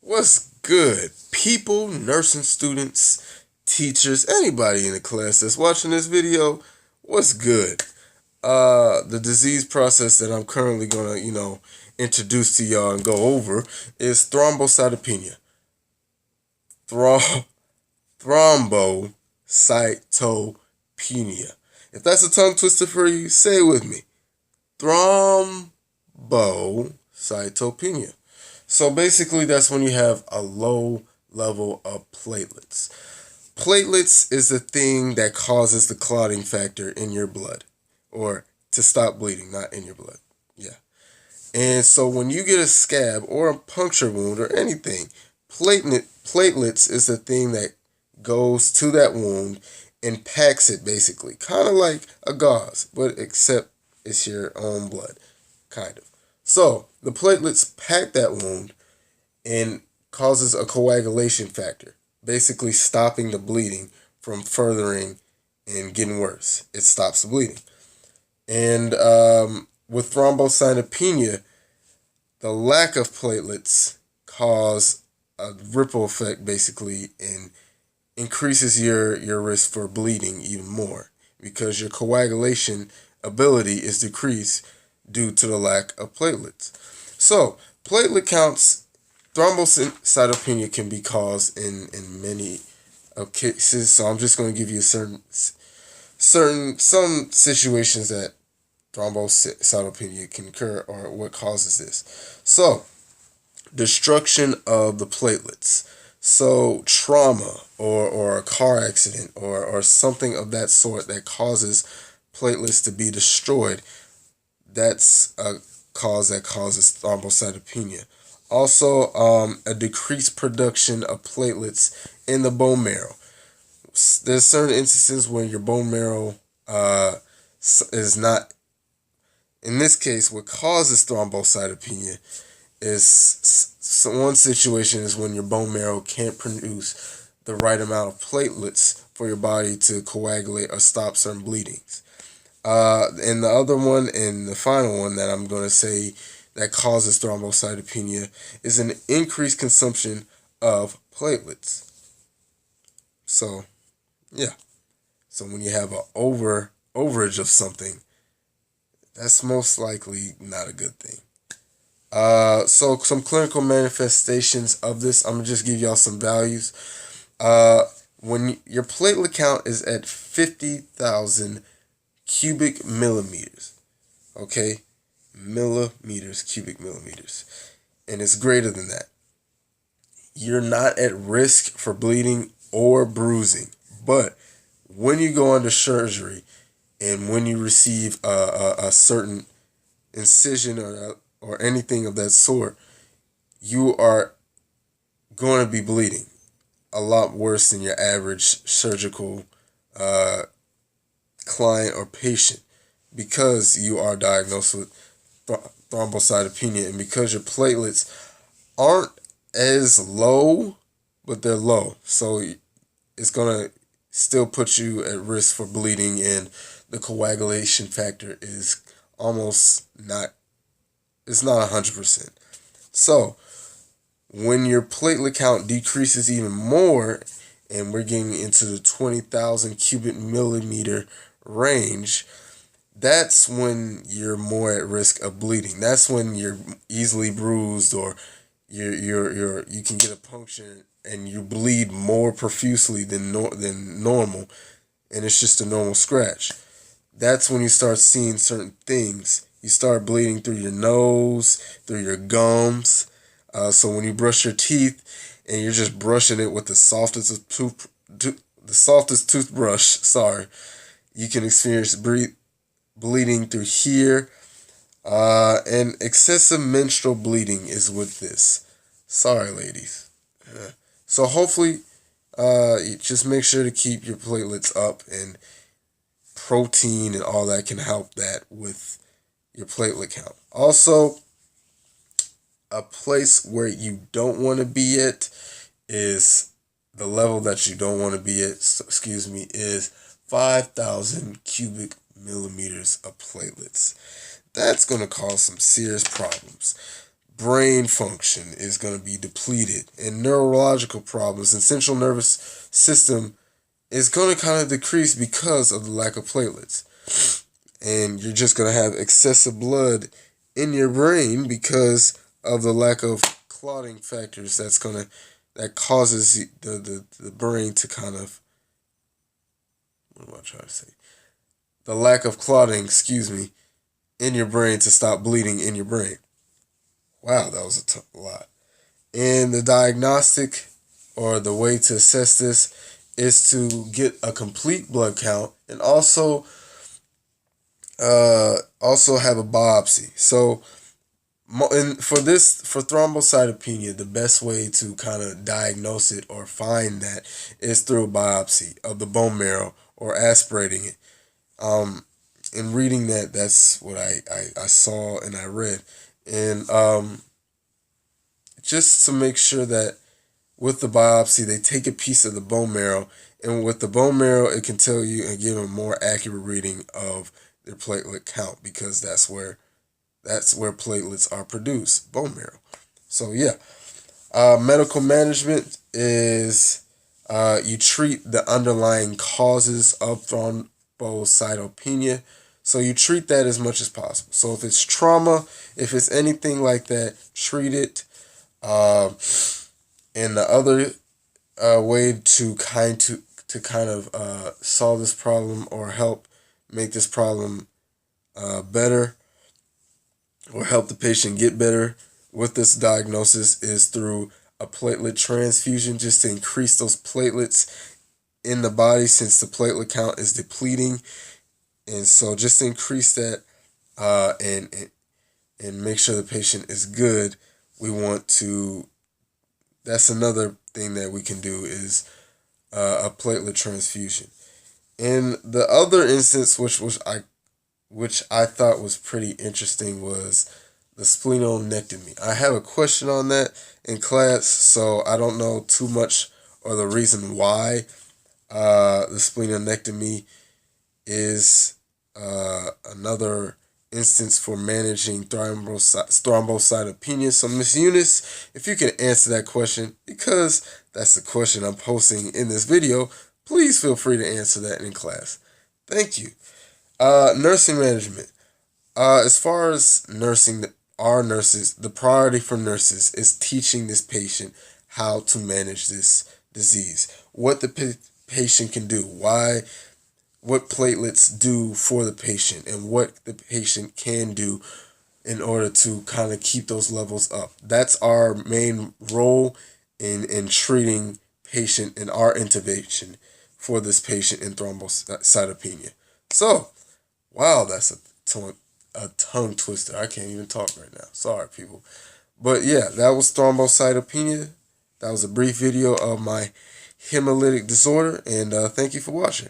What's good, people, nursing students, teachers, anybody in the class that's watching this video? What's good? The disease process that I'm currently gonna, introduce to y'all and go over is thrombocytopenia. Thro- Thrombocytopenia. If that's a tongue twister for you, say it with me. Thrombocytopenia. So basically, that's when you have a low level of platelets. Platelets is the thing that causes the clotting factor in your blood, or to stop bleeding, not in your blood. Yeah. And so when you get a scab or a puncture wound or anything, platelets is the thing that goes to that wound and packs it basically, kind of like a gauze, but except it's your own blood, kind of. So the platelets pack that wound and causes a coagulation factor, basically stopping the bleeding from furthering and getting worse. It stops the bleeding. And with thrombocytopenia, the lack of platelets cause a ripple effect basically and increases your risk for bleeding even more because your coagulation ability is decreased due to the lack of platelets. So, platelet counts, thrombocytopenia can be caused in many cases. So I'm just going to give you some situations that thrombocytopenia can occur or what causes this. So, destruction of the platelets. So trauma or a car accident or something of that sort that causes platelets to be destroyed, that's a cause that causes thrombocytopenia. Also, a decreased production of platelets in the bone marrow. There's certain instances where your bone marrow is not, in this case, what causes thrombocytopenia is one situation is when your bone marrow can't produce the right amount of platelets for your body to coagulate or stop certain bleedings. And the other one and the final one that I'm going to say that causes thrombocytopenia is an increased consumption of platelets. So, yeah. So when you have an overage of something, that's most likely not a good thing. So some clinical manifestations of this, I'm gonna just give y'all some values. When your platelet count is at 50,000 cubic millimeters, okay, cubic millimeters, and it's greater than that, you're not at risk for bleeding or bruising. But when you go under surgery and when you receive a certain incision or anything of that sort, you are going to be bleeding a lot worse than your average surgical uh, client or patient because you are diagnosed with thrombocytopenia and because your platelets aren't as low, but they're low. So it's going to still put you at risk for bleeding, and the coagulation factor is almost not, it's not 100%. So when your platelet count decreases even more, and we're getting into the 20,000 cubic millimeter range, that's when you're more at risk of bleeding. That's when you're easily bruised, or you can get a puncture and you bleed more profusely than normal, and it's just a normal scratch. That's when you start seeing certain things. You start bleeding through your nose, through your gums. So when you brush your teeth and you're just brushing it with the softest of the softest toothbrush, sorry, you can experience bleeding through here. And excessive menstrual bleeding is with this. Sorry, ladies. So hopefully, you just make sure to keep your platelets up, and protein and all that can help that with your platelet count. Also, a place where you don't want to be at is the level that you don't want to be at, excuse me, is 5,000 cubic millimeters of platelets. That's going to cause some serious problems. brain function is going to be depleted, and neurological problems and central nervous system is going to kind of decrease because of the lack of platelets. And you're just going to have excessive blood in your brain because of the lack of clotting factors that causes the brain to kind of, what am I trying to say? The lack of clotting, in your brain to stop bleeding in your brain. Wow, that was a lot. And the diagnostic or the way to assess this is to get a complete blood count and also have a biopsy. So for thrombocytopenia, the best way to kind of diagnose it or find that is through a biopsy of the bone marrow or aspirating it. In reading that, that's what I saw and I read. And just to make sure that with the biopsy, they take a piece of the bone marrow, and with the bone marrow, it can tell you and give a more accurate reading of their platelet count, because that's where platelets are produced, bone marrow. So yeah, medical management is you treat the underlying causes of thrombocytopenia. So you treat that as much as possible. So if it's trauma, if it's anything like that, treat it. And the other way to kind of solve this problem or help make this problem better, or help the patient get better with this diagnosis, is through a platelet transfusion, just to increase those platelets in the body, since the platelet count is depleting. And so just to increase that and make sure the patient is good, we want to, that's another thing that we can do, is a platelet transfusion. And the other instance, which I thought was pretty interesting, was the splenonectomy. I have a question on that in class, so I don't know too much or the reason why the splenonectomy is another instance for managing thrombocytopenia. So Miss Eunice, if you can answer that question, because that's the question I'm posting in this video, please feel free to answer that in class. Thank you. Nursing management. As far as nursing, our nurses, the priority for nurses is teaching this patient how to manage this disease, what the patient can do, what platelets do for the patient, and what the patient can do in order to kind of keep those levels up. That's our main role in treating patient and our intervention for this patient in thrombocytopenia. So, wow, that's a tongue twister. I can't even talk right now. Sorry, people. But yeah, that was thrombocytopenia. That was a brief video of my hemolytic disorder, and thank you for watching.